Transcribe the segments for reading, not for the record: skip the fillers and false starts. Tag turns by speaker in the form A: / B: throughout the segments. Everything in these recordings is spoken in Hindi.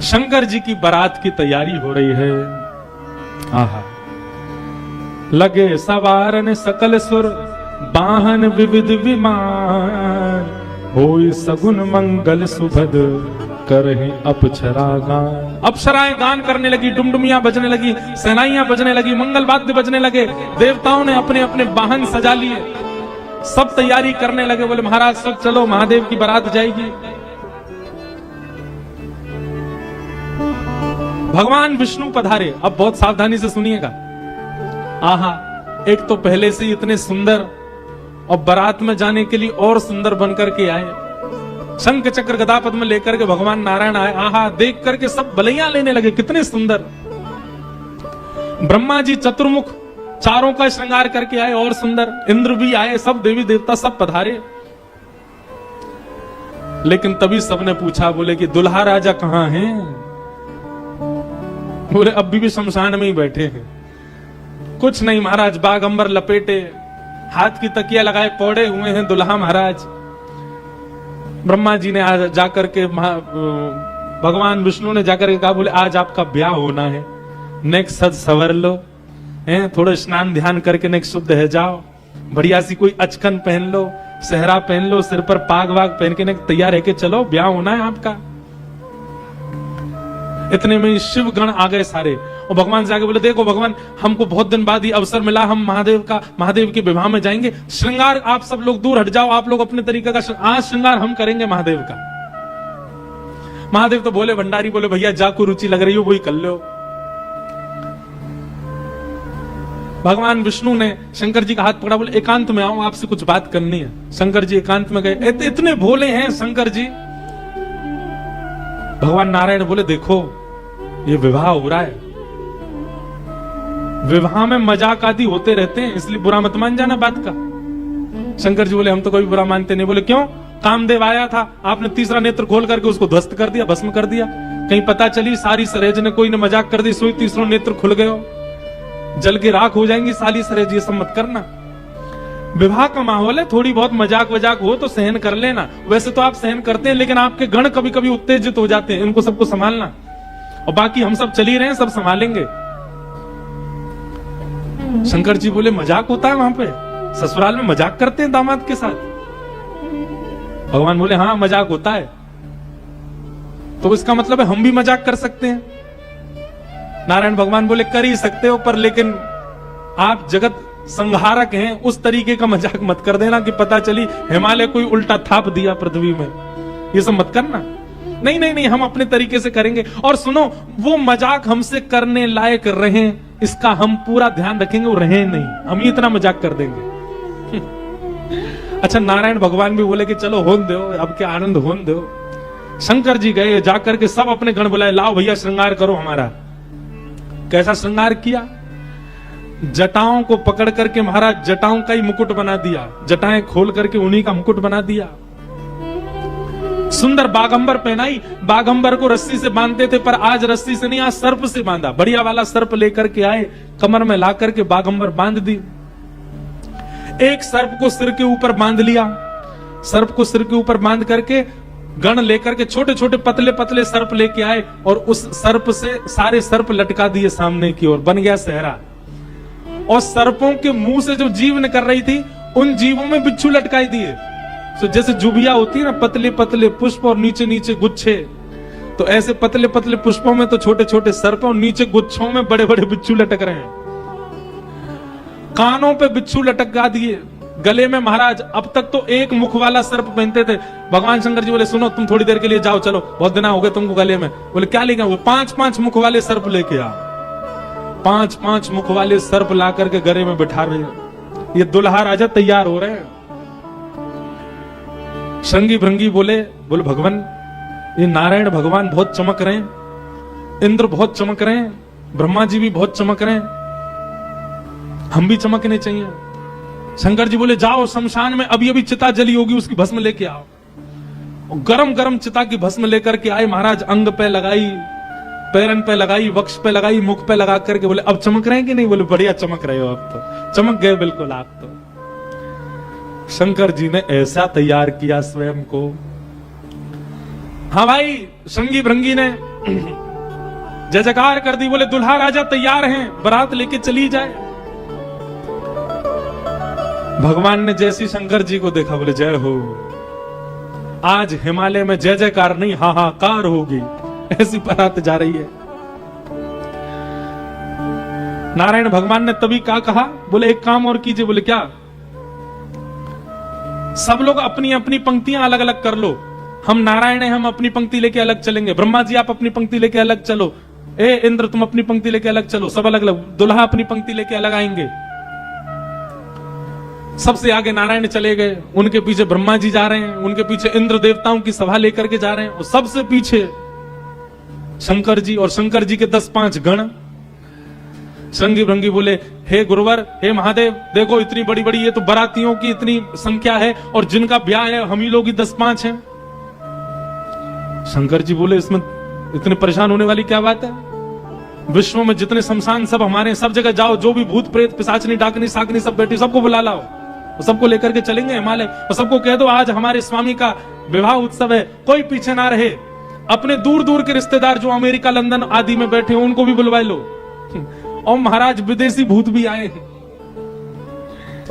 A: शंकर जी की बारात की तैयारी हो रही है। आहा, लगे सवारन सकल सुर वाहन विविध विमान, होई सगुन मंगल सुभद करहि अप्सरा गान। अप्सराएं गान करने लगी, डुमडुमियां बजने लगी, सेनाइयां बजने लगी, मंगल वाद्य बजने लगे। देवताओं ने अपने अपने वाहन सजा लिए, सब तैयारी करने लगे। बोले महाराज सब चलो, महादेव की बारात जाएगी। भगवान विष्णु पधारे। अब बहुत सावधानी से सुनिएगा। आहा, एक तो पहले से इतने सुंदर और बारात में जाने के लिए और सुंदर बनकर के आए। शंख चक्र गदा पद्म लेकर के भगवान नारायण आए। आहा, देख करके सब बलैया लेने लगे, कितने सुंदर। ब्रह्मा जी चतुर्मुख चारों का श्रृंगार करके आए और सुंदर। इंद्र भी आए, सब देवी देवता सब पधारे। लेकिन तभी सबने पूछा, बोले कि दुल्हा राजा कहां हैं? बोले अब भी शमशान में ही बैठे हैं। कुछ नहीं महाराज, बागंबर लपेटे, हाथ की तकिया लगाए पौड़े हुए हैं दुल्हा महाराज। ब्रह्मा जी ने आज जाकर के भगवान विष्णु ने जाकर के कहा, बोले आज आपका ब्याह होना है, नेक सज सवर लो, हैं थोड़ा स्नान ध्यान करके नेक शुद्ध है जाओ, बढ़िया सी कोई अचकन पहन लो, सेहरा पहन लो, सिर पर पाग वाग पहन के नेक तैयार है के चलो, ब्याह होना है आपका। इतने में शिव गण आ गए सारे, और भगवान से आगे बोले, देखो भगवान हमको बहुत दिन बाद ही अवसर मिला, हम महादेव के विवाह में जाएंगे। श्रृंगार आप सब लोग दूर हट जाओ, आप लोग अपने तरीके का आज श्रृंगार हम करेंगे महादेव का। महादेव तो बोले, भंडारी बोले, भैया जाको रुचि लग रही हो वही कर लो। भगवान विष्णु ने शंकर जी का हाथ पकड़ा, बोले एकांत में आओ, आपसे कुछ बात करनी है। शंकर जी एकांत में गए। इतने भोले हैं शंकर जी। भगवान नारायण बोले, देखो ये विवाह हो रहा है, विवाह में मजाक आदि होते रहते हैं, इसलिए बुरा मत मान जाना बात का। शंकर जी बोले, हम तो कोई बुरा मानते नहीं। बोले क्यों? कामदेव आया था, आपने तीसरा नेत्र खोल करके उसको ध्वस्त कर दिया, भस्म कर दिया। कहीं पता चली सारी सरेज ने कोई ने मजाक कर दी, सोई तीसरा नेत्र खुल गए, जल के राख हो जाएंगी सारी सरेज, ये सब मत करना। विवाह का माहौल है, थोड़ी बहुत मजाक वजाक हो तो सहन कर लेना। वैसे तो आप सहन करते हैं, लेकिन आपके गण कभी कभी उत्तेजित हो जाते हैं, इनको सबको संभालना। और बाकी हम सब चल ही रहे हैं, सब संभालेंगे। शंकर जी बोले, मजाक होता है वहां पे? ससुराल में मजाक करते हैं दामाद के साथ? भगवान बोले, हाँ मजाक होता है। तो इसका मतलब है हम भी मजाक कर सकते हैं? नारायण भगवान बोले, कर ही सकते हो, पर लेकिन आप जगत संहारक हैं, उस तरीके का मजाक मत कर देना कि पता चली हिमालय कोई उल्टा थाप दिया पृथ्वी में, ये सब मत करना। नहीं नहीं नहीं, हम अपने तरीके से करेंगे। और सुनो, वो मजाक हमसे करने लायक रहे, इसका हम पूरा ध्यान रखेंगे, वो रहे नहीं, हम ही इतना मजाक कर देंगे। अच्छा, नारायण भगवान भी बोले कि चलो होन दो, अब क्या आनंद होन दो। शंकर जी गए, जाकर के सब अपने गण बुलाए, लाओ भैया श्रृंगार करो हमारा। कैसा श्रृंगार किया? जटाओं को पकड़ करके महाराज जटाओं का ही मुकुट बना दिया, जटाएं खोल करके उन्हीं का मुकुट बना दिया। सुंदर बागंबर पहनाई। बागंबर को रस्सी से बांधते थे, पर आज रस्सी से नहीं, आज सर्प से बांधा। बढ़िया वाला सर्प लेकर के आए, कमर में ला करके बागंबर बांध दी। एक सर्प को सिर के ऊपर बांध लिया, सर्प को सिर के ऊपर बांध करके गण लेकर के छोटे छोटे पतले पतले सर्प लेके आए, और उस सर्प से सारे सर्प लटका दिए सामने की ओर, बन गया सहरा। और सर्पों के मुंह से जो जीव निकल रही थी, उन जीवों में बिच्छू लटकाई दिए। तो जैसे जुबिया होती है ना, पतले पतले पुष्प और नीचे नीचे गुच्छे, तो ऐसे पतले पतले पुष्पों में तो छोटे छोटे सर्प, और नीचे गुच्छों में बड़े बड़े बिच्छू लटक रहे हैं। कानों पे बिच्छू लटका दिए, गले में महाराज अब तक तो एक मुख वाला सर्प पहनते थे। भगवान शंकर जी बोले, सुनो तुम थोड़ी देर के लिए जाओ, चलो बहुत दिन हो गए तुमको गले में। बोले क्या लेके? वो 5-5 मुख वाले सर्प लेके आ। 5-5 मुख वाले सर्प ला करके गले में बिठा रहे हैं। ये दुल्हा राजा तैयार हो रहे हैं। श्रृंगी भृंगी बोले भगवान, ये नारायण भगवान बहुत चमक रहे हैं, इंद्र बहुत चमक रहे हैं, ब्रह्मा जी भी बहुत चमक रहे हैं, हम भी चमकने चाहिए। शंकर जी बोले, जाओ शमशान में अभी अभी चिता जली होगी, उसकी भस्म लेके आओ। गरम गरम चिता की भस्म लेकर के आए महाराज, अंग पे लगाई, पैरन पे लगाई, वक्ष पे लगाई, मुख पे लगा करके बोले, अब चमक रहे हैं कि नहीं? बोले बढ़िया चमक रहे हो, अब तो चमक गए बिल्कुल आप तो। शंकर जी ने ऐसा तैयार किया स्वयं को। हाँ भाई, श्रृंगी भृंगी ने जय जयकार कर दी, बोले दुल्हा राजा तैयार हैं, बारात लेके चली जाए। भगवान ने जैसी शंकर जी को देखा, बोले जय हो, आज हिमालय में जय जयकार नहीं हाहाकार होगी, ऐसी बारात जा रही है। नारायण भगवान ने तभी क्या कहा, बोले एक काम और कीजिए। बोले क्या? सब लोग अपनी अपनी पंक्तियां अलग अलग कर लो, हम नारायण हैं, हम अपनी पंक्ति लेके अलग चलेंगे। ब्रह्मा जी आप अपनी पंक्ति लेके अलग चलो, ए इंद्र तुम अपनी पंक्ति लेके अलग चलो, सब अलग अलग। दुल्हा अपनी पंक्ति लेके अलग आएंगे। सबसे आगे नारायण चले गए, उनके पीछे ब्रह्मा जी जा रहे हैं, उनके पीछे इंद्र देवताओं की सभा लेकर के जा रहे हैं, और सबसे पीछे शंकर जी, और शंकर जी के 10-5 गण। संगी भृंगी बोले हे गुरुवर, हे महादेव, देखो इतनी बड़ी बड़ी ये तो बारातियों की इतनी संख्या है, और जिनका ब्याह है हम ही लोग ही 10-5 हैं। शंकर जी बोले इसमें इतने परेशान होने वाली क्या बात है? विश्व में जितने शमशान सब हमारे, सब जगह जाओ, जो भी भूत प्रेत पिशाचनी डाकनी साकनी सब बैठी, सबको बुला लाओ, सबको लेकर के चलेंगे हिमालय, और सबको कह दो आज हमारे स्वामी का विवाह उत्सव है, कोई पीछे ना रहे। अपने दूर दूर के रिश्तेदार जो अमेरिका लंदन आदि में बैठे उनको भी बुलवा लो। और महाराज विदेशी भूत भी आए हैं।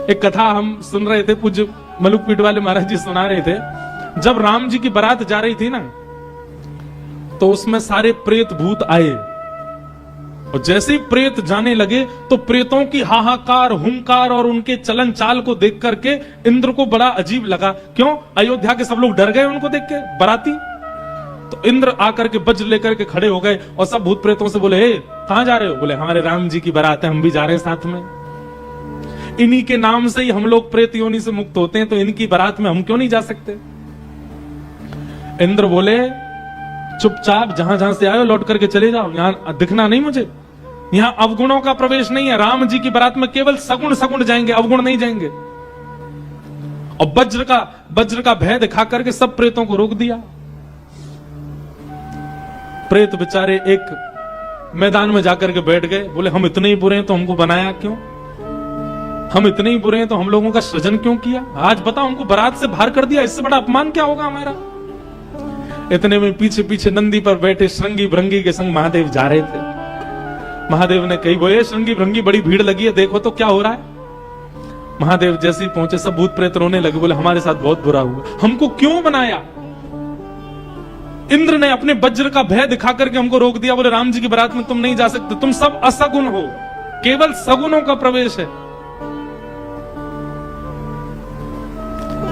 A: एक कथा हम सुन रहे थे, पूज्य मलुकपीठ वाले महाराज जी सुना रहे थे। जब राम जी की बारात जा रही थी ना, तो उसमें सारे प्रेत भूत आए, और जैसे ही प्रेत जाने लगे तो प्रेतों की हाहाकार, हुंकार और उनके चलन चाल को देख करके इंद्र को बड़ा अजीब लगा। क्यों? अयोध्या के सब लोग डर गए उनको देख के, बाराती। तो इंद्र आकर के वज्र लेकर के खड़े हो गए, और सब भूत प्रेतों से बोले हे कहां जा रहे हो? बोले हमारे राम जी की बारात है, हम भी जा रहे हैं साथ में। इन्हीं के नाम से ही हम लोग प्रेत योनि से मुक्त होते हैं, तो इनकी बारात में हम क्यों नहीं जा सकते? इंद्र बोले चुपचाप जहां जहां से आए लौट करके चले जाओ, यहां दिखना नहीं मुझे। यहां अवगुणों का प्रवेश नहीं है, राम जी की बारात में केवल सगुण सगुण जाएंगे, अवगुण नहीं जाएंगे। और वज्र का भय दिखा करके सब प्रेतों को रोक दिया। प्रेत बेचारे एक मैदान में जाकर के बैठ गए, बोले हम इतने ही बुरे हैं तो हमको बनाया क्यों? हम इतने ही बुरे हैं तो हम लोगों का सृजन क्यों किया? आज बताओ, हमको बारात से बाहर कर दिया, इससे बड़ा अपमान क्या होगा हमारा? इतने में पीछे पीछे नंदी पर बैठे श्रृंगी भृंगी के संग महादेव जा रहे थे। महादेव ने कही बोले श्रृंगी भृंगी बड़ी भीड़ लगी है, देखो तो क्या हो रहा है। महादेव जैसे ही पहुंचे सब भूत प्रेत रोने लगे, बोले हमारे साथ बहुत बुरा हुआ, हमको क्यों बनाया? इंद्र ने अपने वज्र का भय दिखा करके हमको रोक दिया, बोले राम जी की बारात में तुम नहीं जा सकते, तुम सब असगुण हो, केवल सगुणों का प्रवेश है।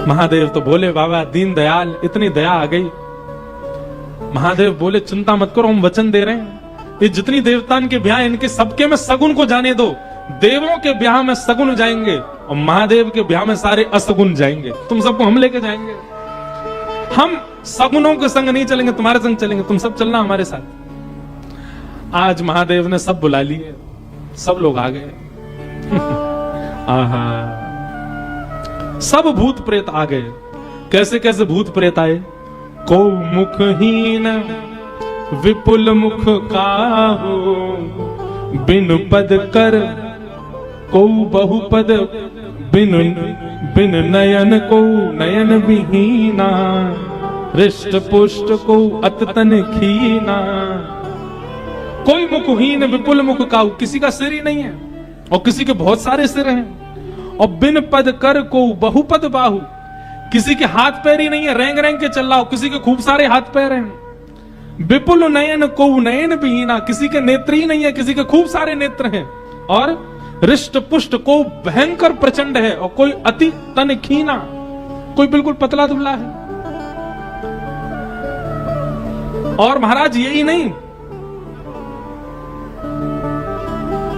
A: महादेव तो बोले बाबा दीन दयाल, इतनी दया आ गई। महादेव बोले चिंता मत करो, हम वचन दे रहे हैं, ये जितनी देवताओं के ब्याह इनके सबके में सगुण को जाने दो। देवों के ब्याह में सगुण जाएंगे और महादेव के ब्याह में सारे असगुण जाएंगे, तुम सबको हम लेके जाएंगे। हम सगुणों के संग नहीं चलेंगे, तुम्हारे संग चलेंगे, तुम सब चलना हमारे साथ। आज महादेव ने सब बुला लिए, सब लोग आ गए। आहा, सब भूत प्रेत आ गए। कैसे कैसे भूत प्रेत आए? को मुखहीन विपुल मुख काहू, बिन पद कर को बहुपद, बिन बिन नयन को नयन विहीना, हृष्ट पुष्ट को अततन खीना। कोई मुखहीन विपुल मुख काहू, किसी का सिर ही नहीं है और किसी के बहुत सारे सिर हैं। और बिन पद कर को बहुपद बाहु, किसी के हाथ पैर ही नहीं है, रेंग रेंग के चल रहा हो, किसी के खूब सारे हाथ पैर हैं। विपुल नयन को नयन विहीना, किसी के नेत्र ही नहीं है, किसी के खूब सारे नेत्र हैं। और हृष्ट पुष्ट को भयंकर प्रचंड है, और कोई अति तन खीना, कोई बिल्कुल पतला दुबला है। और महाराज यही नहीं,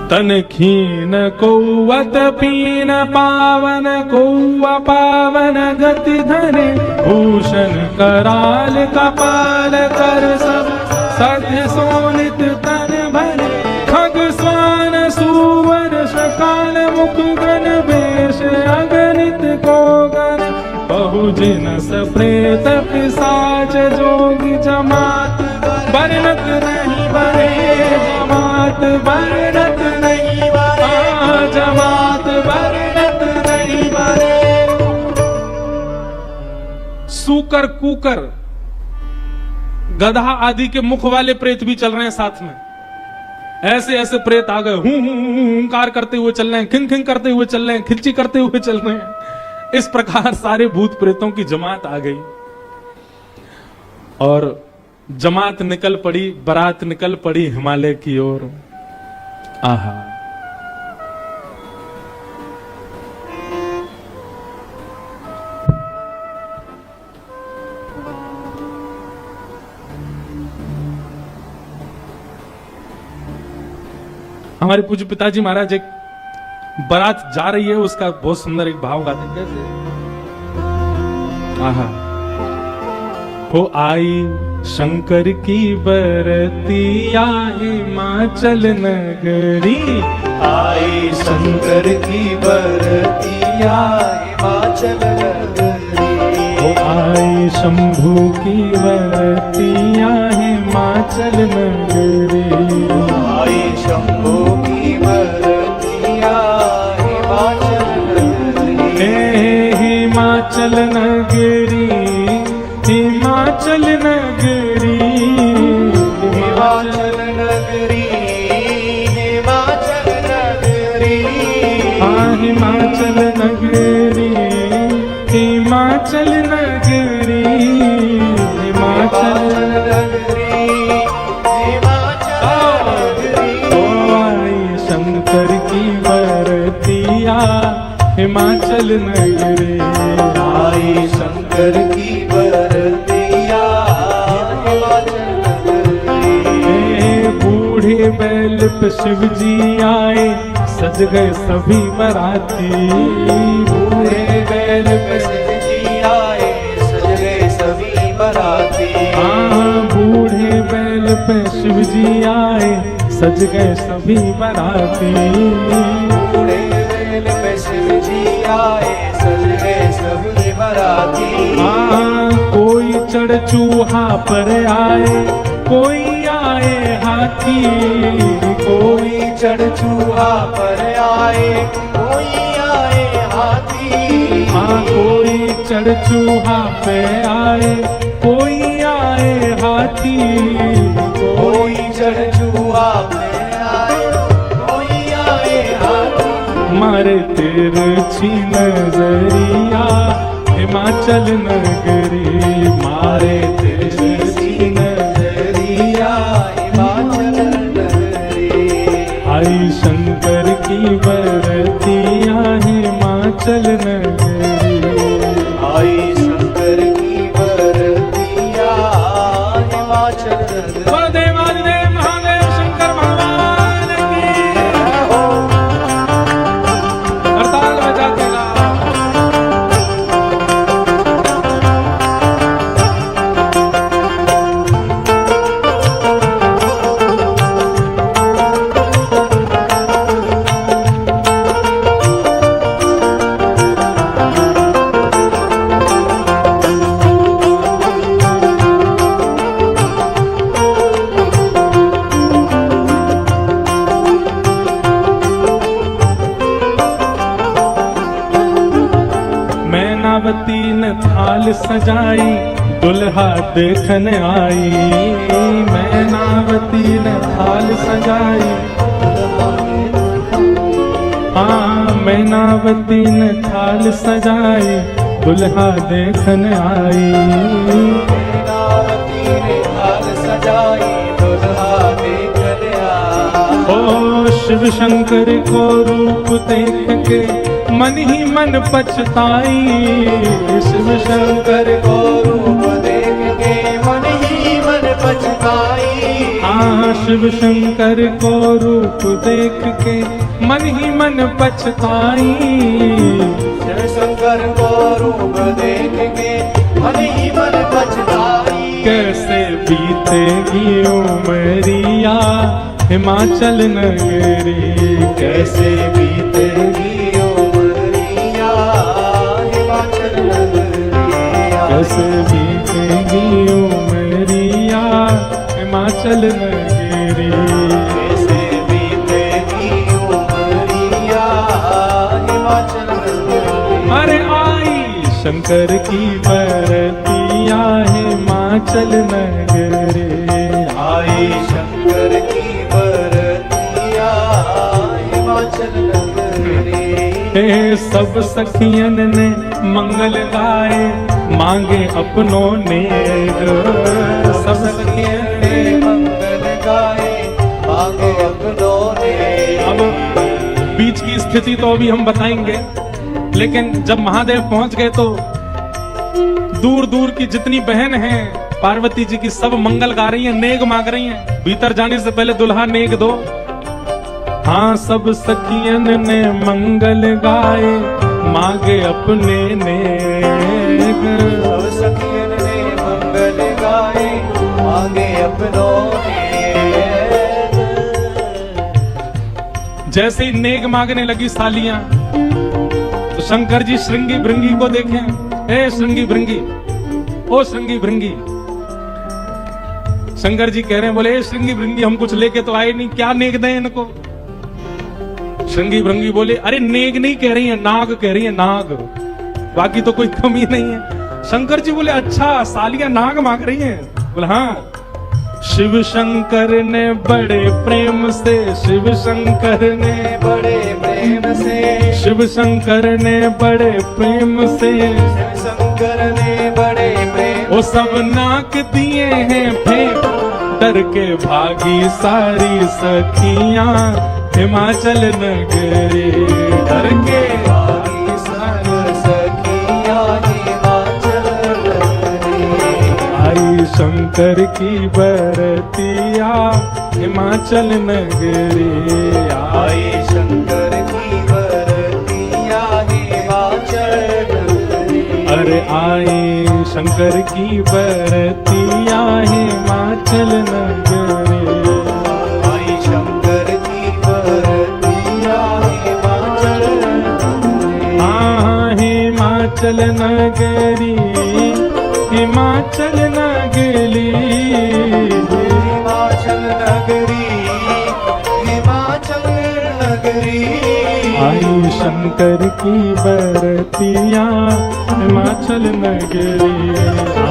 A: तन खीन को अत पीन, पावन को अपावन गति धरे, भूषण कराल कपाल कर सब सत्य सोनित तन भरे, खग स्वान सुवर सकाल मुख गण वेश, अगणित को गण बहुजिनस प्रेत पिशाच जोगी, जमात वर्णत नहीं बरे, जमात वर्णत नहीं बरे, जमात वर्णत नहीं बरे। सूकर कुकर गधा आदि के मुख वाले प्रेत भी चल रहे हैं साथ में। ऐसे ऐसे प्रेत आ गए, हुंकार करते हुए चल रहे हैं, खिंग खिंग करते हुए चल रहे हैं, खिंची करते हुए चल रहे हैं। इस प्रकार सारे भूत प्रेतों की जमात आ गई और जमात निकल पड़ी, बारात निकल पड़ी हिमालय की ओर। आहा, हमारे पूज्य पिताजी महाराज एक बारात जा रही है, उसका बहुत सुंदर एक भाव गाते हैं। कैसे? आहा, हो आई शंकर की बरतिया हिमाचल नगरी,
B: आई शंकर की बरतिया हिमाचल नगरी,
A: हो आई शंभू की बरतिया हिमाचल नगरी,
B: आई शंभू की बरतिया हिमाचल नगरी,
A: हिमाचल नगरी, हिमाचल नगरी,
B: हिमाचल नगरी, हिमाचल नगरी,
A: हाँ हिमाचल नगरी, हिमाचल नगरी, हिमाचल
B: नगरी, हिमाचल नगरी,
A: ओ आई शंकर की बरतिया हिमाचल नगरी,
B: आई शंकर की बरतिया हिमाचल नगरी,
A: बूढ़े बैल पे शिव जी आए, सज गए सभी बराती,
B: बूढ़े बैल पे शिव जी आए, सज गए सभी बराती,
A: हाँ बूढ़े बैल पे शिव जी आए, सज गए सभी बराती,
B: बूढ़े बैल पे शिव जी आए, सज गए सभी बराती,
A: हाँ कोई चढ़ चूहा पर आए, कोई आए हाथी,
B: कोई चढ़ चूहा पर आए, कोई आए हाथी,
A: हाँ कोई चढ़ चूहा पे आए, कोई आए हाथी,
B: कोई चढ़ चूहा पे आए, कोई आए हाथी,
A: मारे तिरछी नजरिया हिमाचल नगरी, मारे तिरछी
B: नगरिया हिमाचल नगरी,
A: आई शंकर की बरतिया हिमाचल नगरी,
B: आई शंकर की बरतिया हिमाचल नगरी।
A: बोलो देवाधिदेव महादेव शंकर भगवान की हड़ताल बजाते गा। मैनावती ने थाल सजाई, दुल्हा देखने आई, मैनावती ने थाल सजाई, हाँ मैनावती ने थाल सजाई, दुल्हा देखने आई,
B: नावती ने थाल सजाई, दुल्हा देखने आया,
A: ओ शिव शंकर को रूप देख के मन ही मन पछताई, शिव शंकर
B: को रूप देख के मन ही मन पछताई,
A: हाँ शिव शंकर को रूप देख के मन ही मन पछताई,
B: शिव शंकर को रूप देख के मन ही मन पछताई,
A: कैसे बीतेगी उमरिया हिमाचल नगरी,
B: कैसे बीतेगी उमरिया हिमाचल नगरिया,
A: कैसे बीतेगी उमरिया हिमाचल नगरी,
B: कैसे बीतेगी उमरिया हिमाचल नगरिया।
A: अरे आई शंकर की बरतिया हिमाचल हिमाचल नगरी।
B: आई शंकर की बरतिया हिमाचल नगरी।
A: हे सब सखियन ने मंगल गाए मांगे अपनों ने। सब सखियन
B: ने मंगल गाए मांगे अपनों ने।
A: अब बीच की स्थिति तो अभी हम बताएंगे, लेकिन जब महादेव पहुंच गए तो दूर दूर की जितनी बहन हैं पार्वती जी की सब मंगल गा रही हैं, नेग मांग रही हैं। भीतर जाने से पहले दुल्हा नेग दो। हाँ, सब सखियन ने मंगल गाए मांगे अपने नेग।
B: सब सखियन ने मंगल गाए मांगे अपनों ने।
A: जैसे ही नेग मांगने लगी सालियां तो शंकर जी श्रृंगी भृंगी को देखें। ए श्रृंगी भृंगी, ओ श्रृंगी भृंगी। शंकर जी कह रहे हैं, बोले श्रृंगी भृंगी हम कुछ लेके तो आए नहीं, क्या नेग दें इनको। श्रृंगी भृंगी बोले, अरे नेग नहीं कह रही है, नाग कह रही है, नाग, बाकी तो कोई कमी नहीं है। शंकर जी बोले, अच्छा सालियां नाग मांग रही हैं। बोले हाँ। शिव शंकर ने बड़े प्रेम से, शिव शंकर ने
B: बड़े प्रेम से,
A: शिव शंकर ने बड़े प्रेम से,
B: शिव शंकर ने बड़े प्रेम
A: वो सब नाक दिए हैं फेंक, डर के भागी सारी सखियां हिमाचल नगरी। डर के
B: भागी सारी सखियां हिमाचल नगरी।
A: आई शंकर की बरतिया हिमाचल नगरी।
B: आई शंकर की बरतिया हिमाचल नगरी।
A: अरे आई शंकर की बरतिया हिमाचल नगरी।
B: आई शंकर की बरतिया हिमाचल नगरी।
A: हाँ, हिमाचल नगरी, हिमाचल नगरी,
B: हिमाचल नगरी, हिमाचल नगरी।
A: आई शंकर की बरतिया हिमाचल नगरी।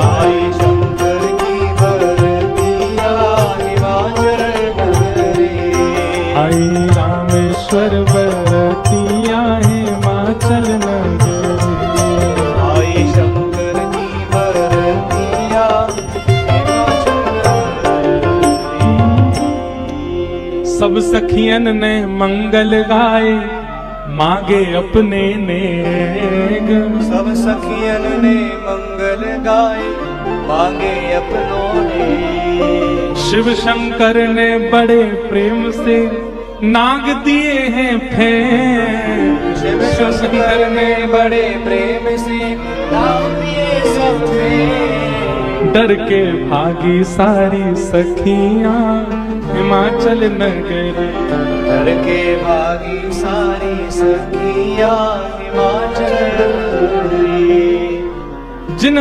B: आई शंकर की बरतिया हिमाचल नगरी।
A: आई रामेश्वर बरतिया हिमाचल नगरी।
B: आई शंकर की बरतिया हिमाचल नगरी।
A: सब सखियन ने मंगल गाए मांगे अपने नेग।
B: सब सखियन ने मंगल गाए मांगे अपनों ने।
A: शिव शंकर ने बड़े प्रेम से नाग दिए हैं फेंक।
B: शिव शंकर ने बड़े प्रेम से नाग दिए सब फेंक।
A: डर के भागी सारी सखियां हिमाचल नगरी।
B: डर के भागी सारी सखियां हिमाचल नगरी।
A: जिन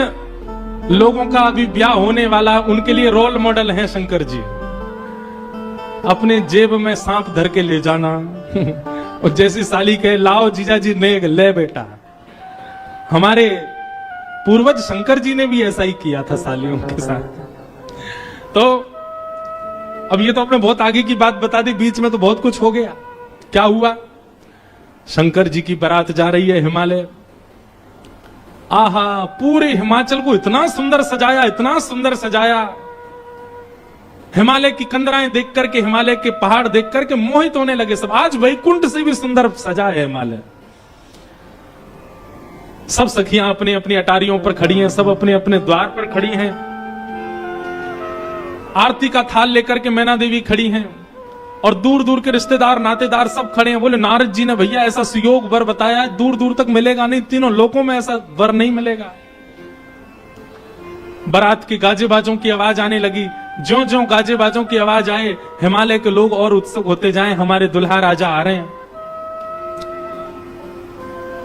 A: लोगों का अभी ब्याह होने वाला उनके लिए रोल मॉडल हैं शंकर जी। अपने जेब में सांप धर के ले जाना और जैसी साली कहे लाओ जीजा जी नेग ले बेटा। हमारे पूर्वज शंकर जी ने भी ऐसा ही किया था सालियों के साथ। तो अब ये तो आपने बहुत आगे की बात बता दी, बीच में तो बहुत कुछ हो गया। क्या हुआ? शंकर जी की बारात जा रही है हिमालय। आहा, पूरे हिमाचल को इतना सुंदर सजाया, इतना सुंदर सजाया। हिमालय की कंदराएं देख करके, हिमालय के पहाड़ देख करके मोहित होने लगे सब। आज वैकुंठ से भी सुंदर सजा है हिमालय। सब सखियां अपने अपनी अटारियों पर खड़ी हैं, सब अपने अपने द्वार पर खड़ी हैं। आरती का थाल लेकर के मैना देवी खड़ी हैं और दूर दूर के रिश्तेदार नातेदार सब खड़े हैं। बोले नारद जी ने भैया ऐसा सुयोग वर बताया, दूर दूर तक मिलेगा नहीं, तीनों लोकों में ऐसा वर नहीं मिलेगा। बारात की गाजे बाजों की आवाज आने लगी। ज्यों ज्यों गाजे बाजों की आवाज आए, हिमालय के लोग और उत्सुक होते जाएं, हमारे दुल्हा राजा आ रहे हैं।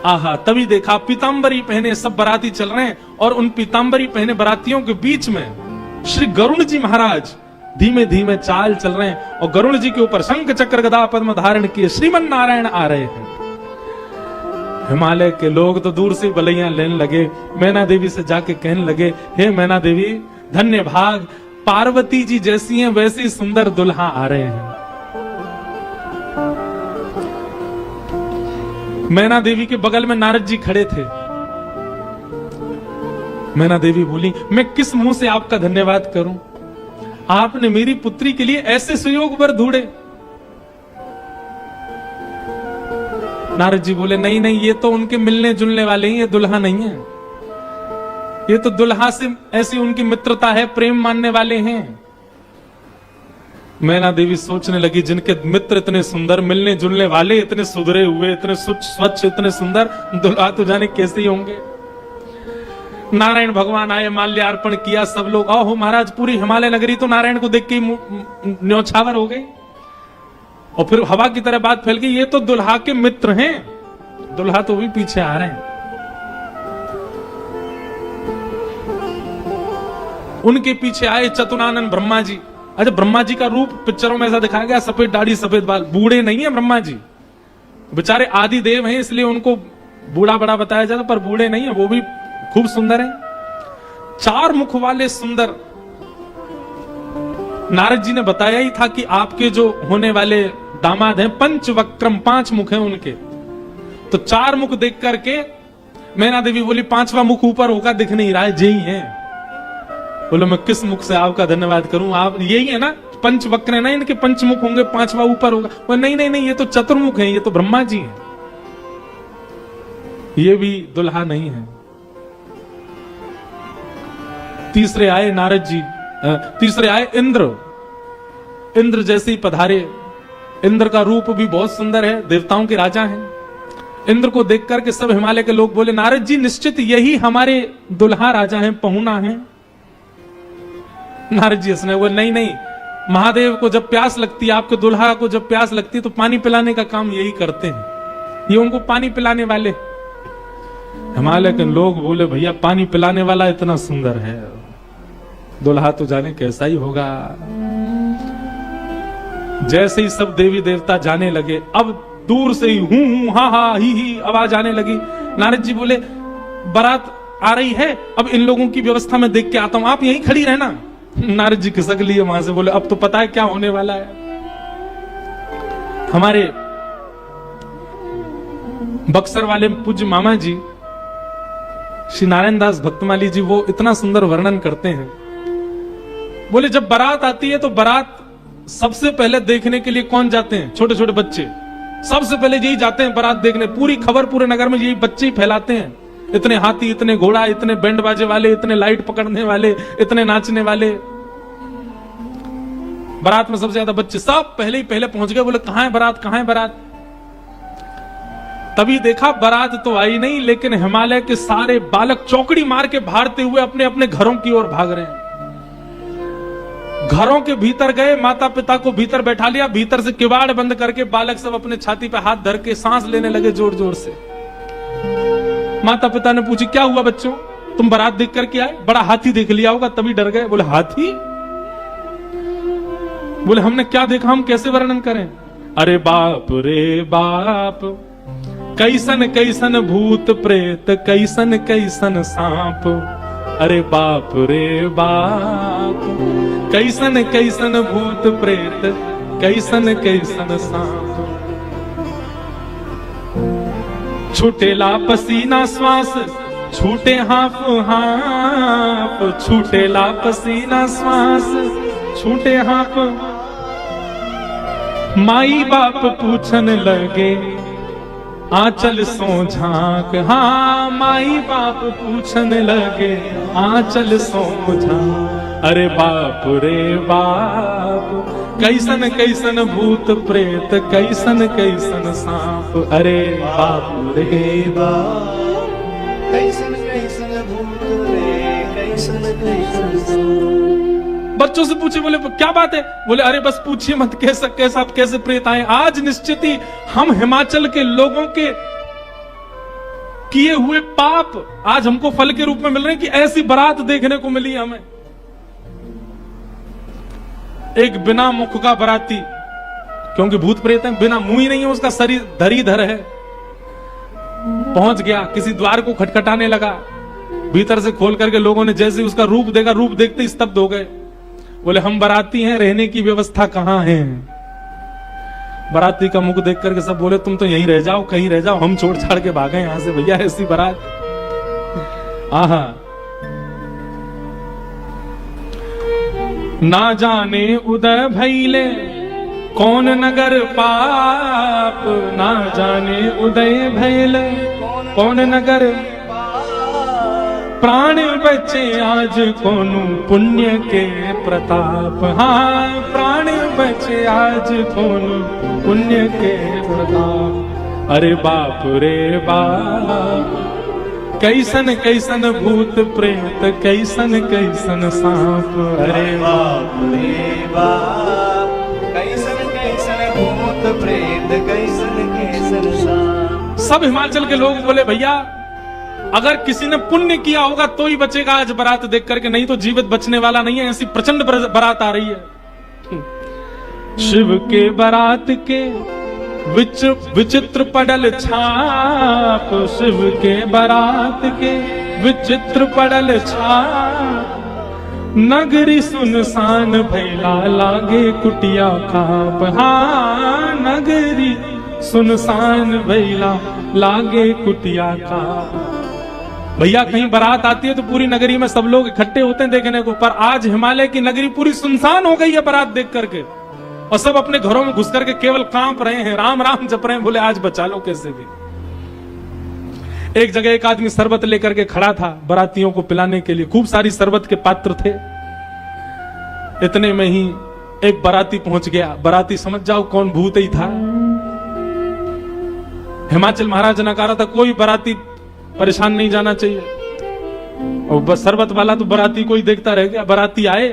A: आहा, तभी देखा पीतांबरी पहने सब बाराती चल रहे हैं और उन पीतांबरी पहने बारातियों के बीच में श्री गरुण जी महाराज धीमे धीमे चाल चल रहे हैं और गरुण जी के ऊपर शंख चक्र गदा पद्म धारण किए श्रीमन नारायण आ रहे हैं। हिमालय के लोग तो दूर से बलैया लेने लगे। मैना देवी से जाके कहने लगे, हे मैना देवी, धन्य भाग, पार्वती जी जैसी हैं वैसी सुंदर दुल्हा आ रहे हैं। मैना देवी के बगल में नारद जी खड़े थे। मैना देवी बोली, मैं किस मुंह से आपका धन्यवाद करूं? आपने मेरी पुत्री के लिए ऐसे सुयोग वर ढूंढे। नारद जी बोले, नहीं नहीं, ये तो उनके मिलने जुलने वाले हैं, ये दुल्हा नहीं है। ये तो दुल्हा से ऐसी उनकी मित्रता है, प्रेम मानने वाले हैं। मैना देवी सोचने लगी, जिनके मित्र इतने सुंदर, मिलने जुलने वाले इतने सुधरे हुए, इतने स्वच्छ, इतने सुंदर, दुल्हा तो जाने कैसे ही होंगे। नारायण भगवान आए, माल्यार्पण किया, सब लोग, ओहो महाराज, पूरी हिमालय नगरी तो नारायण को देख के न्यौछावर हो गई। और फिर हवा की तरह बात फैल गई, ये तो दुल्हा के मित्र हैं। दुल्हा तो भी पीछे आ रहे हैं। उनके पीछे आए चतुरानन ब्रह्मा जी। अच्छा, ब्रह्मा जी का रूप पिक्चरों में ऐसा दिखाया गया, सफेद दाढ़ी सफेद बाल, बूढ़े नहीं है ब्रह्मा जी, बेचारे आदि देव हैं, इसलिए उनको बूढ़ा बड़ा बताया जाता, पर बूढ़े नहीं है, वो भी खूब सुंदर है। 4 मुख वाले सुंदर। नारद जी ने बताया ही था कि आपके जो होने वाले दामाद हैं पंचवक्रम, 5 मुख हैं उनके। तो 4 मुख देख करके मैना देवी बोली, 5वां मुख ऊपर होगा, दिख नहीं रहा है, यही है। बोलो, मैं किस मुख से आपका धन्यवाद करूं? आप यही है ना, पंचवक्र है ना, इनके 5 मुख होंगे, 5वां ऊपर होगा। वो नहीं नहीं नहीं, ये तो चतुर्मुख है, ये तो ब्रह्मा जी हैं, ये भी दुल्हा नहीं है। तीसरे आए नारद जी, तीसरे आए इंद्र। इंद्र जैसे ही पधारे। इंद्र का रूप भी बहुत सुंदर है, देवताओं के राजा हैं। इंद्र को देख करके सब हिमालय के लोग बोले, नारद जी निश्चित यही हमारे दुल्हा राजा हैं, पहुना हैं। नारद जी हंसने बोले, नहीं नहीं, महादेव को जब प्यास लगती है, आपके दुल्हा को जब प्यास लगती है, तो पानी पिलाने का काम यही करते हैं, ये उनको पानी पिलाने वाले। हिमालय के लोग बोले, भैया पानी पिलाने वाला इतना सुंदर है, दुल्हा तो जाने कैसा ही होगा। जैसे ही सब देवी देवता जाने लगे, अब दूर से ही हूं हा हा ही आवाज आने लगी। नारद जी बोले, बारात आ रही है, अब इन लोगों की व्यवस्था में देख के आता हूं, आप यहीं खड़ी रहना। नारद जी खिसक लिए वहां से, बोले, अब तो पता है क्या होने वाला है। हमारे बक्सर वाले पूज्य मामा जी श्री नारायण दास भक्तमाली जी, वो इतना सुंदर वर्णन करते हैं। बोले, जब बारात आती है तो बारात सबसे पहले देखने के लिए कौन जाते हैं? छोटे छोटे बच्चे सबसे पहले यही जाते हैं बारात देखने। पूरी खबर पूरे नगर में यही बच्चे ही फैलाते हैं। इतने हाथी, इतने घोड़ा, इतने बैंड बाजे वाले, इतने लाइट पकड़ने वाले, इतने नाचने वाले। बारात में सबसे ज्यादा बच्चे, सब पहले ही पहले पहुंच गए। बोले, कहां है बारात, कहां है बारात? तभी देखा बारात तो आई नहीं, लेकिन हिमालय के सारे बालक चौकड़ी मार के भागते हुए अपने अपने घरों की ओर भाग रहे हैं। घरों के भीतर गए, माता पिता को भीतर बैठा लिया, भीतर से किवाड़ बंद करके बालक सब अपने छाती पे हाथ धर के सांस लेने लगे जोर जोर से। माता पिता ने पूछी, क्या हुआ बच्चों, तुम बारात देख करके आए? बड़ा हाथी देख लिया होगा तभी डर गए। बोले, हाथी? बोले, हमने क्या देखा, हम कैसे वर्णन करें? अरे बाप रे बाप, कैसन कैसन भूत प्रेत, कैसन कैसन सांप। अरे बाप रे बाप, कैसन कैसन भूत प्रेत, कैसन कैसन सांप। छूटेला पसीना श्वास, छूटे हाफ हाफ, छूटेला पसीना श्वास, छूटे हाफ। माई बाप पूछन लगे, आंचल सो झांक। हाँ, माई बाप पूछन लगे, आंचल सो झांक। अरे बाप रे बाप, कैसन कैसन भूत प्रेत, कैसन कैसन सांप। अरे बाप रे बाप,
B: कैसन कैसन भूत रे, कैसन कैसन सांप।
A: बच्चों से पूछे, बोले क्या बात है? बोले, अरे बस पूछिए मत, कैसा कैसे प्रेत आए। आज निश्चित ही हम हिमाचल के लोगों के किए हुए पाप आज हमको फल के रूप में मिल रहे हैं कि ऐसी बारात देखने को मिली हमें। एक बिना मुख का बराती, क्योंकि भूत प्रेत है, बिना मुंह ही नहीं है, उसका शरीर धरी धर है, पहुंच गया, किसी द्वार को खटखटाने लगा। भीतर से खोल करके लोगों ने जैसे उसका रूप देखा, रूप देखते ही स्तब्ध हो गए। बोले हम बाराती हैं, रहने की व्यवस्था कहां है? बाराती का मुख देख करके सब बोले तुम तो यहीं रह जाओ, कहीं रह जाओ, हम छोड़ छाड़ के भागे यहां से भैया, ऐसी बारात। आहा, ना जाने उदय भैले कौन नगर पाप, ना जाने उदय भैले कौन नगर, प्राण बचे आज कोनो पुण्य के प्रताप। हाँ, प्राण बचे आज कोनो पुण्य के प्रताप। अरे बाप रे बाप, कैसन कैसन भूत प्रेत, कैसन कैसन सांप। अरे
B: बाप रे बाप, कैसन कैसन भूत प्रेत, कैसन कैसन सांप।
A: सब हिमाचल के लोग बोले भैया अगर किसी ने पुण्य किया होगा तो ही बचेगा आज बारात देख करके, नहीं तो जीवित बचने वाला नहीं है। ऐसी प्रचंड बारात आ रही है। शिव के बारात के विचित्र पडल छाप, शिव के बारात के विचित्र पडल छाप। नगरी सुनसान भैला लागे कुटिया काप। हाँ, नगरी सुनसान भैला लागे कुटिया काप। भैया कहीं बारात आती है तो पूरी नगरी में सब लोग इकट्ठे होते हैं देखने को, पर आज हिमालय की नगरी पूरी सुनसान हो गई है बारात देख करके, और सब अपने घरों में घुस करके केवल कांप रहे हैं, राम राम जप रहे हैं। बोले आज बचा लो कैसे भी। एक जगह एक आदमी शरबत लेकर के खड़ा था बारातियों को पिलाने के लिए, खूब सारी शरबत के पात्र थे। इतने में ही एक बाराती पहुंच गया। बाराती समझ जाओ कौन भूत ही था। हिमाचल महाराज ने कहा था कोई बाराती परेशान नहीं जाना चाहिए, और बस शरबत वाला तो बाराती को ही देखता रह गया। बाराती आए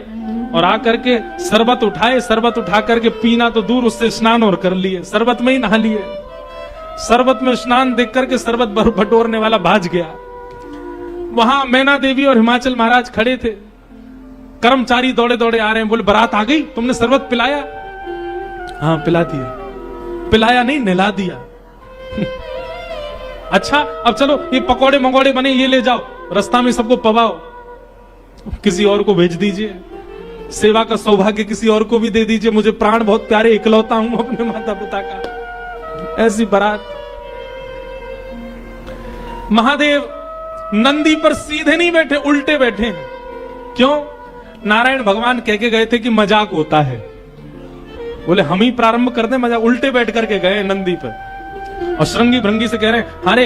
A: और आकर के शरबत उठाए, शरबत उठा करके पीना तो दूर, उससे स्नान और कर लिए, शरबत में ही नहा लिए। शरबत में स्नान देख करके शरबत बटोरने वाला भाज गया। वहां मैना देवी और हिमाचल महाराज खड़े थे। कर्मचारी दौड़े दौड़े आ रहे हैं, बोले बारात आ गई, तुमने शरबत पिलाया? हाँ पिला दिया। पिलाया नहीं, नहला दिया। अच्छा अब चलो ये पकोड़े मंगोड़े बने ये ले जाओ, रास्ता में सबको पवाओ, किसी और को भेज दीजिए, सेवा का सौभाग्य किसी और को भी दे दीजिए, मुझे प्राण बहुत प्यारे, इकलौता हूं अपने माता पिता का। ऐसी बारात। महादेव नंदी पर सीधे नहीं बैठे, उल्टे बैठे हैं। क्यों? नारायण भगवान कह के गए थे कि मजाक होता है। बोले हम ही प्रारंभ कर दें मजाक, उल्टे बैठ करके गए नंदी पर, और श्रृंगी भृंगी से कह रहे हैं अरे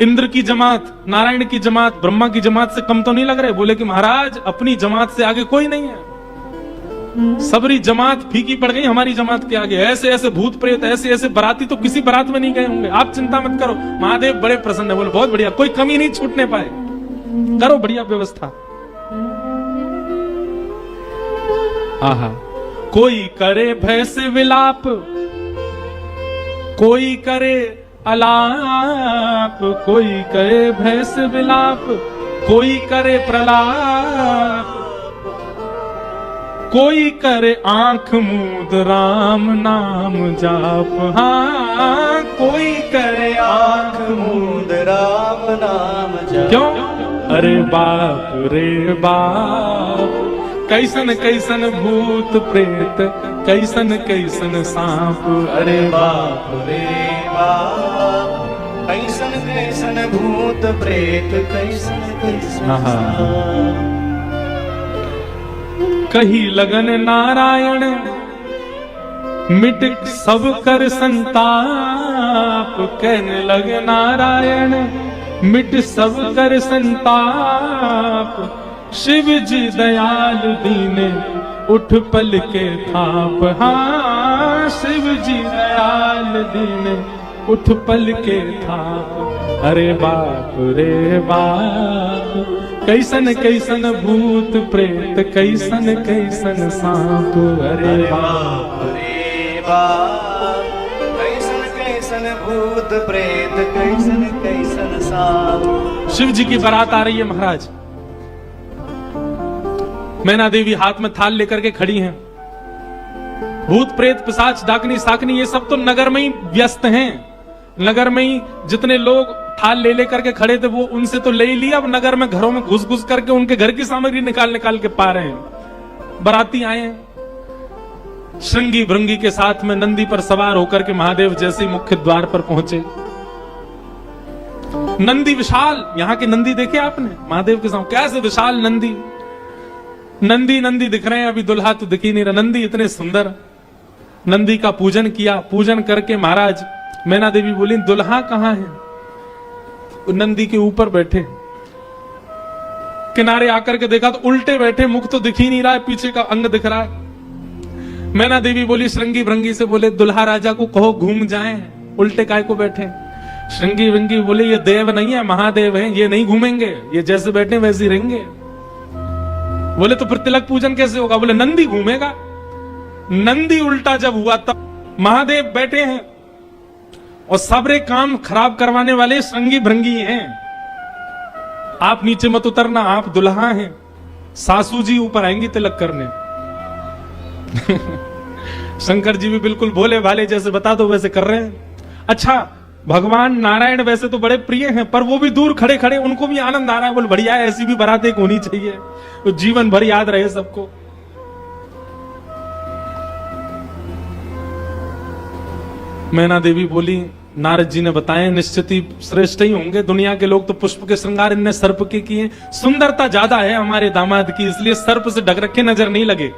A: इंद्र की जमात, नारायण की जमात, ब्रह्मा की जमात से कम तो नहीं लग रहे? बोले कि महाराज अपनी जमात से आगे कोई नहीं है, सबरी जमात फीकी पड़ गई हमारी जमात के आगे। ऐसे ऐसे भूत प्रेत, ऐसे ऐसे बाराती तो किसी बारात में नहीं गए होंगे, आप चिंता मत करो। महादेव बड़े प्रसन्न है। बोले बहुत बढ़िया, कोई कमी नहीं छूटने पाए, करो बढ़िया व्यवस्था। आहा, कोई करे भय से विलाप, कोई करे अलाप, कोई करे भय से विलाप, कोई करे प्रलाप, कोई करे आंख मूंद राम नाम जाप। हाँ, कोई करे आंख मूंद
B: राम नाम जाप।
A: क्यों? अरे बाप रे बाप, कैसन कैसन भूत प्रेत, कैसन कैसन सांप। अरे
B: बाप रे बाप, कैसन कैसन भूत प्रेत, कैसन कैसन सांप।
A: कही लगन नारायण मिट सब कर संताप, कहने लगे नारायण मिट सब कर संताप। शिव जी दयाल दीने उठ पल के थाप। हाँ, शिव जी दयाल दीने उठ पल के थाप। अरे बाप रे बाप, कैसन कैसन भूत प्रेत, कैसन कैसन सांप। अरे
B: बाप रे बाप, कैसन कैसन भूत प्रेत, कैसन कैसन सांप।
A: शिव जी की बारात आ रही है महाराज। मैना देवी हाथ में थाल लेकर के खड़ी हैं। भूत प्रेत पिशाच डाकनी साकनी ये सब तो नगर में ही व्यस्त हैं, नगर में ही जितने लोग थाल ले लेकर के खड़े थे वो उनसे तो ले ही लिया, अब नगर में घरों में घुस घुस करके उनके घर की सामग्री निकाल निकाल के पा रहे हैं। बाराती आए हैं, श्रृंगी भृंगी के साथ में नंदी पर सवार होकर के महादेव जैसे ही मुख्य द्वार पर पहुंचे, नंदी विशाल, यहाँ के नंदी देखे आपने महादेव के सामने, कैसे विशाल नंदी, नंदी नंदी दिख रहे हैं, अभी दुल्हा तो दिख ही नहीं रहा, नंदी इतने सुंदर। नंदी का पूजन किया, पूजन करके महाराज मैना देवी बोली दुल्हा कहां है? नंदी के ऊपर बैठे, किनारे आकर के देखा तो उल्टे बैठे, मुख तो दिख ही नहीं रहा है, पीछे का अंग दिख रहा है। मैना देवी बोली श्रृंगी भृंगी से, बोले दुल्हा राजा को कहो घूम जाएं, उल्टे काय को बैठे? श्रृंगी भृंगी बोले ये देव नहीं है, महादेव है, ये नहीं घूमेंगे, ये जैसे बैठे वैसे ही रहेंगे। बोले तो फिर तिलक पूजन कैसे होगा? बोले नंदी घूमेगा। नंदी उल्टा जब हुआ तब महादेव बैठे हैं और सबरे काम खराब करवाने वाले श्रृंगी भृंगी हैं। आप नीचे मत उतरना, आप दुल्हा हैं, सासू जी ऊपर आएंगी तिलक करने। शंकर जी भी बिल्कुल भोले भाले, जैसे बता दो वैसे कर रहे हैं। अच्छा, भगवान नारायण वैसे तो बड़े प्रिय हैं, पर वो भी दूर खड़े खड़े उनको भी आनंद आ रहा है, बोल बढ़िया है, ऐसी भी बारात एक होनी चाहिए, तो जीवन भर याद रहे सबको। मैना देवी बोली नारद जी ने बताया निश्चित ही श्रेष्ठ ही होंगे, दुनिया के लोग तो पुष्प के श्रृंगार इनने सर्प के किए, सुंदरता ज्यादा है हमारे दामाद की, इसलिए सर्प से ढक रखे नजर नहीं लगे।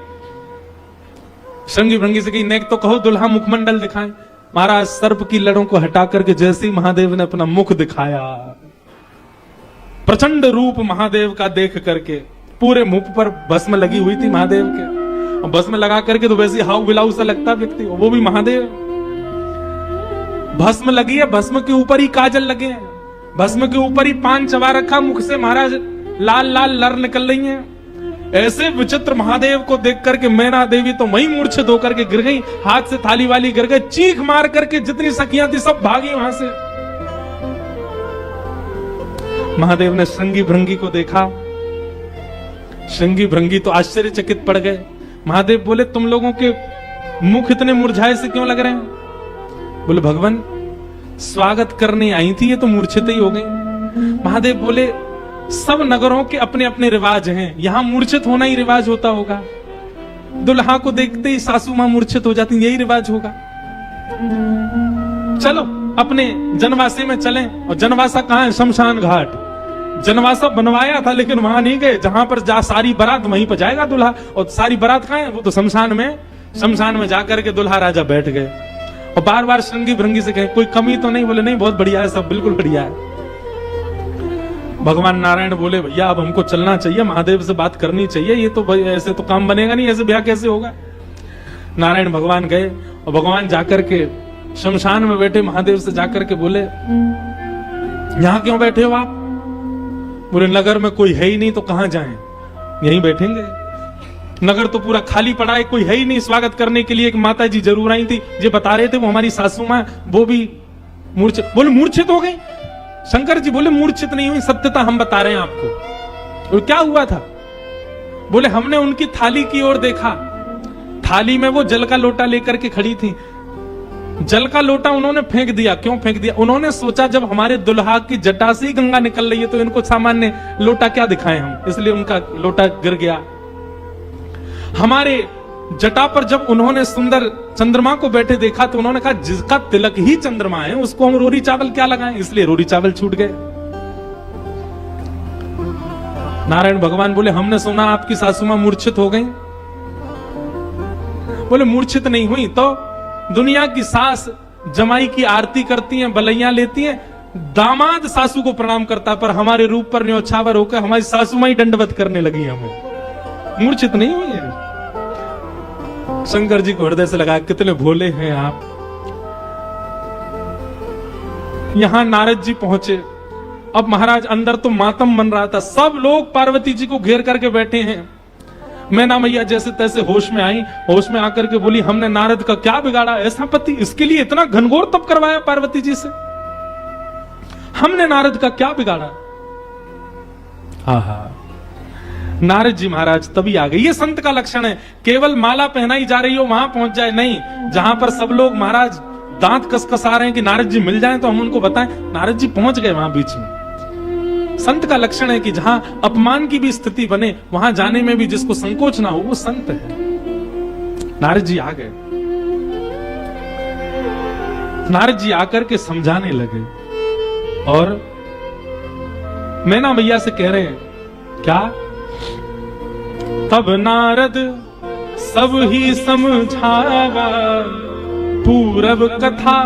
A: श्रृंगी भृंगी से कही नेक तो कहो दुल्हा मुखमंडल दिखाएं। महाराज सर्प की लड़ों को हटा करके जैसे ही महादेव ने अपना मुख दिखाया, प्रचंड रूप महादेव का देख करके पूरे मुख पर भस्म लगी हुई थी महादेव के, और भस्म लगा करके तो वैसे हाउ बिलाऊ सा लगता व्यक्ति, वो भी महादेव। भस्म लगी है, भस्म के ऊपर ही काजल लगे हैं, भस्म के ऊपर ही पान चबा रखा, मुख से महाराज लाल लाल लर निकल रही हैं। ऐसे विचित्र महादेव को देख करके मैना देवी तो वहीं मूर्छित होकर के गिर गई, हाथ से थाली वाली गिर गई, चीख मार करके जितनी सखियां थी सब भागी वहां से। महादेव ने श्रृंगी भृंगी को देखा, श्रृंगी भृंगी तो आश्चर्यचकित पड़ गए। महादेव बोले तुम लोगों के मुख इतने मुरझाए से क्यों लग रहे हैं? बोले भगवान स्वागत करने आई थी, ये तो मूर्छित ही हो गई। महादेव बोले सब नगरों के अपने अपने रिवाज हैं, यहां मूर्छित होना ही रिवाज होता होगा, दुल्हा को देखते ही सासू मां मूर्छित हो जाती, यही रिवाज होगा। चलो अपने जनवासे में चलें। और जनवासा कहां है? शमशान घाट। जनवासा बनवाया था लेकिन वहां नहीं गए, जहां पर जा सारी बारात वहीं पर जाएगा दुल्हा, और सारी बारात कहां है? वो तो शमशान में। शमशान में जाकर के दुल्हा राजा बैठ गए और बार बार श्रृंगी भृंगी से कहे कोई कमी तो नहीं? बोले नहीं, बहुत बढ़िया है, सब बिल्कुल बढ़िया है। भगवान नारायण बोले भैया अब हमको चलना चाहिए, महादेव से बात करनी चाहिए, ये तो ऐसे तो काम बनेगा नहीं, ऐसे ब्याह कैसे होगा। नारायण भगवान गए और भगवान जाकर के शमशान में बैठे महादेव से जाकर के बोले यहां क्यों बैठे हो आप? बोले नगर में कोई है ही नहीं तो कहां जाएं, यहीं बैठेंगे। नगर तो पूरा खाली पड़ा है, कोई है ही नहीं स्वागत करने के लिए। एक माता जी जरूर आई थी, जो बता रहे थे वो हमारी सासू मां, वो भी मूर्छित। बोले मूर्छित हो गई? शंकर जी बोले मूर्छित नहीं हुई, सत्यता हम बता रहे हैं आपको। और क्या हुआ था? बोले हमने उनकी थाली की ओर देखा, थाली में वो जल का लोटा लेकर के खड़ी थी, जल का लोटा उन्होंने फेंक दिया। क्यों फेंक दिया? उन्होंने सोचा जब हमारे दुल्हा की जटा से ही गंगा निकल रही है तो इनको सामान्य लोटा क्या दिखाएं हम, इसलिए उनका लोटा गिर गया। हमारे जटा पर जब उन्होंने सुंदर चंद्रमा को बैठे देखा तो उन्होंने कहा जिसका तिलक ही चंद्रमा है उसको हम रोरी चावल क्या लगाएं, इसलिए रोरी चावल छूट गए। नारायण भगवान बोले हमने सुना आपकी सासू मां मूर्छित हो गई। बोले मूर्छित नहीं हुई तो दुनिया की सास जमाई की आरती करती हैं, बलैया लेती हैं, दामाद सासू को प्रणाम करता, पर हमारे रूप पर न्योछावर होकर हमारी सासू मां ही दंडवत करने लगी हमें। मूर्छित नहीं हुई है। शंकर जी को हृदय से लगा कितने भोले हैं आप। यहां नारद जी पहुंचे। अब महाराज अंदर तो मातम बन रहा था, सब लोग पार्वती जी को घेर करके बैठे हैं। मैना मैया जैसे तैसे होश में आई, होश में आकर के बोली हमने नारद का क्या बिगाड़ा, ऐसा पति, इसके लिए इतना घनघोर तप करवाया पार्वती जी से, हमने नारद का क्या बिगाड़ा। हा नारद जी महाराज तभी आ गए। ये संत का लक्षण है, केवल माला पहनाई जा रही हो वहां पहुंच जाए नहीं, जहां पर सब लोग महाराज दांत कसकसा रहे हैं कि नारद जी मिल जाएं तो हम उनको बताएं। नारद जी पहुंच गए वहां बीच में। संत का लक्षण है कि जहां अपमान की भी स्थिति बने वहां जाने में भी जिसको संकोच ना हो वो संत है। नारद जी आ गए। नारद जी आकर के समझाने लगे और मैना भैया से कह रहे हैं क्या? तब नारद सब ही समझावा, पूरब कथा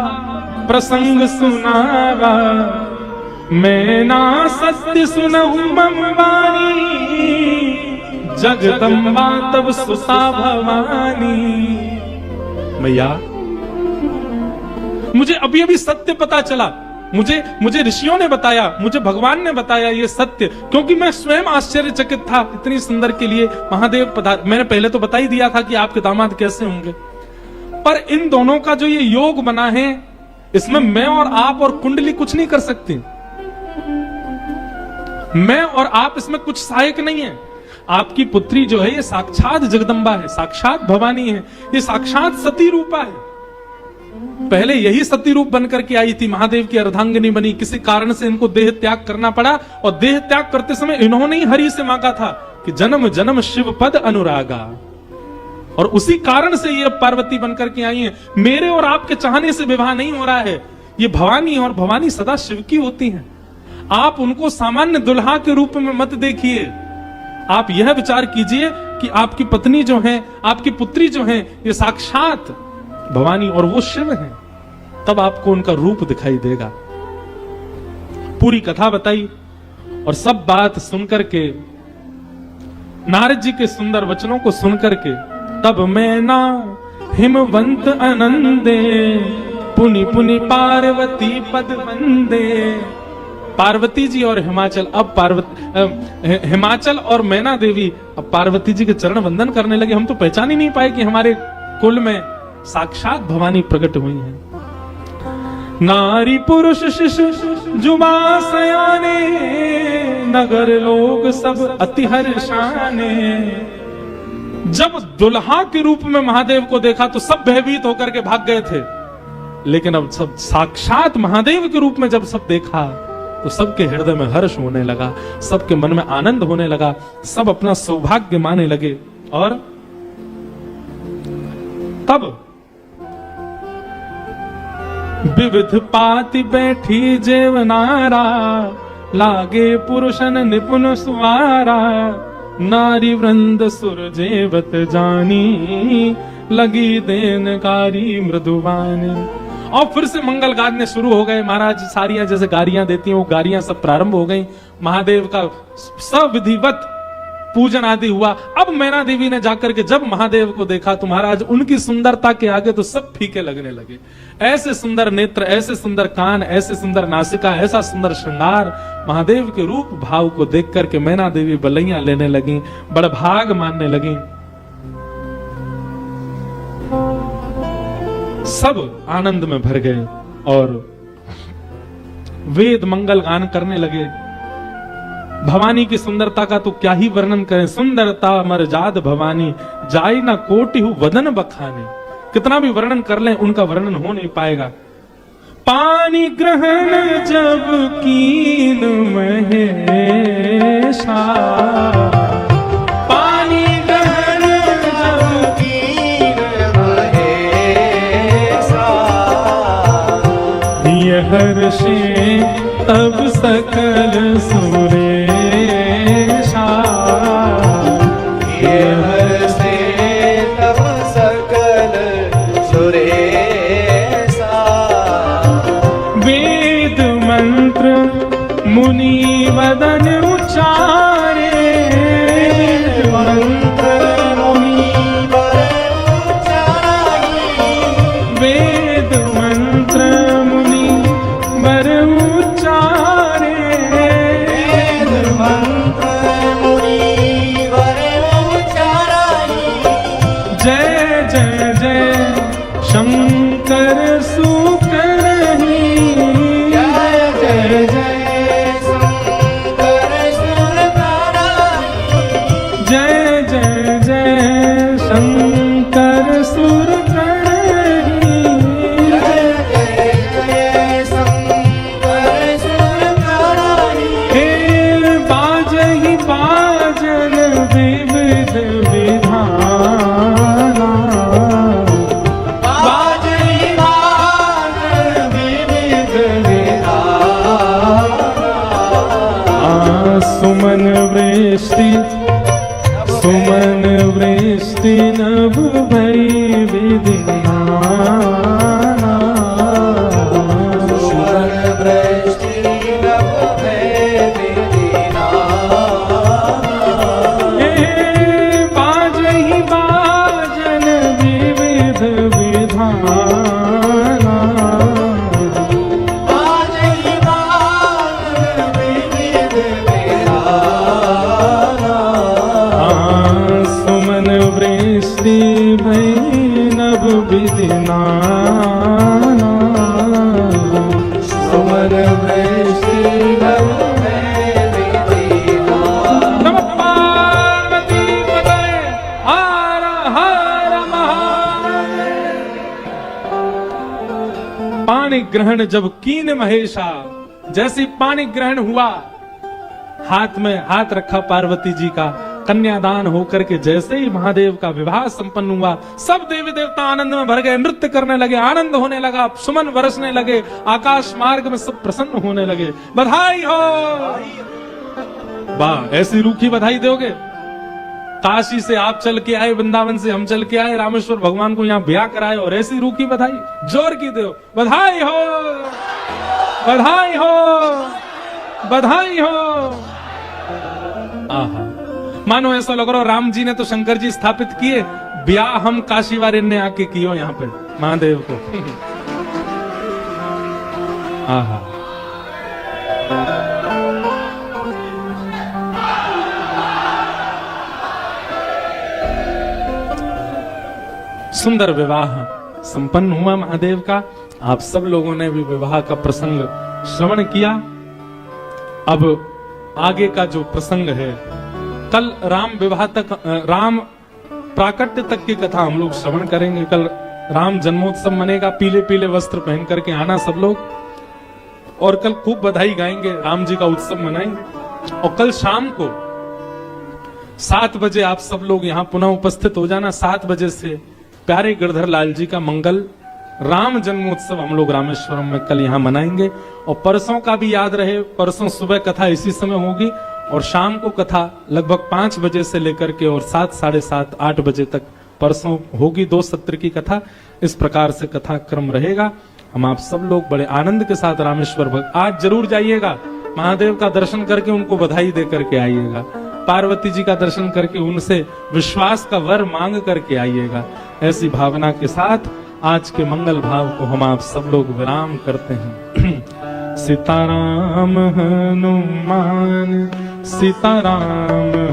A: प्रसंग सुनावा, मैं ना सत्य सुनहु मम वाणी, जगदम्बा तब सुता भवानी। भैया मुझे अभी अभी सत्य पता चला, मुझे ऋषियों ने बताया, मुझे भगवान ने बताया ये सत्य, क्योंकि मैं स्वयं आश्चर्यचकित था। इतनी सुंदर के लिए महादेव पधार। मैंने पहले तो बता ही दिया था कि आपके दामाद कैसे होंगे, पर इन दोनों का जो ये योग बना है इसमें मैं और आप और कुंडली कुछ नहीं कर सकती। मैं और आप इसमें कुछ सहायक नहीं है। आपकी पुत्री जो है ये साक्षात जगदम्बा है, साक्षात भवानी है, ये साक्षात सती रूपा है। पहले यही सती रूप बनकर के आई थी, महादेव की अर्धांगिनी बनी। किसी कारण से इनको देह त्याग करना पड़ा और देह त्याग करते समय इन्होंने ही हरि से मांगा था कि जन्म जन्म शिव पद अनुरागा, और उसी कारण से ये पार्वती बनकर के आई हैं। मेरे और आपके चाहने से विवाह नहीं हो रहा है, ये भवानी और भवानी सदा शिव की होती हैं। आप उनको सामान्य दुल्हा के रूप में मत देखिए। आप यह विचार कीजिए कि आपकी पत्नी जो है, आपकी पुत्री जो है, ये साक्षात भवानी और वो शिव हैं। तब आपको उनका रूप दिखाई देगा। पूरी कथा बताई और सब बात सुनकर के, नारद जी के सुंदर वचनों को सुनकर के, तब मैं ना हिमवंत आनंदे, पुनि पुनि पार्वती पद वंदे। पार्वती जी और हिमाचल, अब हिमाचल और मैना देवी अब पार्वती जी के चरण वंदन करने लगे। हम तो पहचान ही नहीं पाए कि हमारे कुल में साक्षात भवानी प्रकट हुई हैं। नारी पुरुष शिशु जुबा सयाने, नगर लोग सब अति हर्षाने। जब दुल्हा के रूप में महादेव को देखा तो सब भयभीत होकर के भाग गए थे, लेकिन अब सब साक्षात महादेव के रूप में जब सब देखा तो सबके हृदय में हर्ष होने लगा, सबके मन में आनंद होने लगा, सब अपना सौभाग्य माने लगे। और तब विविध पाति बैठी जेवनारा, लागे पुरुषन निपुण सुवारा, नारी वृंद सुर जेवत जानी, लगी देनकारी मृदुवानी। और फिर से मंगल गाने शुरू हो गए। महाराज सारियां जैसे गारियां देती हैं वो गारियां सब प्रारंभ हो गई। महादेव का सविधिवत पूजन आदि हुआ। अब मैना देवी ने जाकर के जब महादेव को देखा तो महाराज उनकी सुंदरता के आगे तो सब फीके लगने लगे। ऐसे सुंदर नेत्र, ऐसे सुंदर कान, ऐसे सुंदर नासिका, ऐसा सुंदर श्रृंगार, महादेव के रूप भाव को देख करके मैना देवी बलैया लेने लगी, बड़भाग मानने लगी। सब आनंद में भर गए और वेद मंगल गान करने लगे। भवानी की सुंदरता का तो क्या ही वर्णन करें। सुंदरता मरजाद भवानी, जाई ना कोटि वदन बखाने। कितना भी वर्णन कर लें उनका वर्णन हो नहीं पाएगा। पानी ग्रहण जब कीन महेशा, पानी ग्रहण जब कीन महेशा, यह हर्षे तब सकल सुरेशा,
B: यह हर्षे तब सकल सुरेशा।
A: वेद मंत्र मुनि वदन उच्चारे,
B: मंत्र मुनि वदन उच्चारे,
A: वेद मंत्र मुनि वर उच्चारे,
B: वेद मंत्र मुनि वर उच्चारे।
A: जय जय जय शंकर नाना।
B: सुमन वृष्टि नभ में विधिना।
A: नमः पार्वती पतये हर हर महादेव। पाणी ग्रहण जब कीन महेशा, जैसी पानी ग्रहण हुआ, हाथ में हाथ रखा पार्वती जी का, कन्यादान होकर के जैसे ही महादेव का विवाह संपन्न हुआ, सब देवी देवता आनंद में भर गए, नृत्य करने लगे, आनंद होने लगा, सुमन बरसने लगे, आकाश मार्ग में सब प्रसन्न होने लगे। बधाई हो। वाह, ऐसी रूखी बधाई दोगे? काशी से आप चल के आए, वृंदावन से हम चल के आए, रामेश्वर भगवान को यहाँ ब्याह कराए और ऐसी रूखी बधाई जोर की दो। बधाई हो, बधाई हो, बधाई हो। आहा, मानो ऐसा लग रहा राम जी ने तो शंकर जी स्थापित किए, ब्याह हम काशी वाले ने आके कियो यहाँ पे महादेव को। आहा, सुंदर विवाह संपन्न हुआ महादेव का। आप सब लोगों ने भी विवाह का प्रसंग श्रवण किया। अब आगे का जो प्रसंग है, कल राम विवाह तक, राम प्राकट्य तक की कथा हम लोग श्रवण करेंगे। कल राम जन्मोत्सव मनेगा, पीले पीले वस्त्र पहन करके आना सब लोग, और कल खूब बधाई गाएंगे, राम जी का उत्सव मनाएंगे। और कल शाम को 7 बजे आप सब लोग यहाँ पुनः उपस्थित हो जाना। 7 बजे से प्यारे गिरधर लाल जी का मंगल राम जन्मोत्सव हम लोग रामेश्वरम में कल यहाँ मनाएंगे। और परसों का भी याद रहे, परसों सुबह कथा इसी समय होगी और शाम को कथा लगभग 5 बजे से लेकर के और 7, साढ़े 7, 8 बजे तक परसों होगी 2 सत्र की कथा। इस प्रकार से कथा क्रम रहेगा। हम आप सब लोग बड़े आनंद के साथ रामेश्वर आज जरूर जाइएगा, महादेव का दर्शन करके उनको बधाई दे करके आइएगा, पार्वती जी का दर्शन करके उनसे विश्वास का वर मांग करके आइएगा। ऐसी भावना के साथ आज के मंगल भाव को हम आप सब लोग विराम करते हैं। सीताराम हनुमान सीताराम।